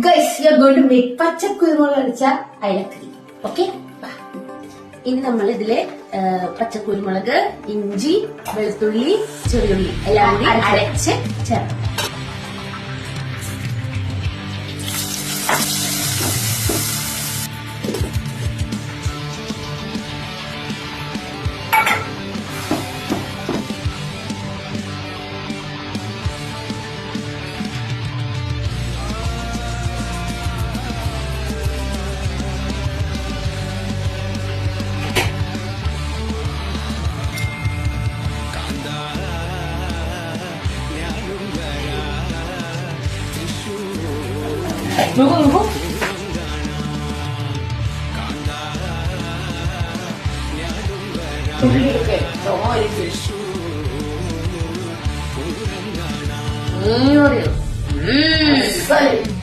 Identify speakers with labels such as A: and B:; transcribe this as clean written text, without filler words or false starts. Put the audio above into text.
A: Guys, we are going to make പച്ചക്കുരുമുളക് അരച്ച അയലക്കറി. Okay, ഇനി നമ്മൾ ഇതില് പച്ചക്കുരുമുളക്, ഇഞ്ചി, വെളുത്തുള്ളി, ചെറിയുള്ളി എല്ലാം കൂടി അരച്ച് ചേർക്കാം. 누구? 이렇게 넣어 이렇게. 요리요. 쌀.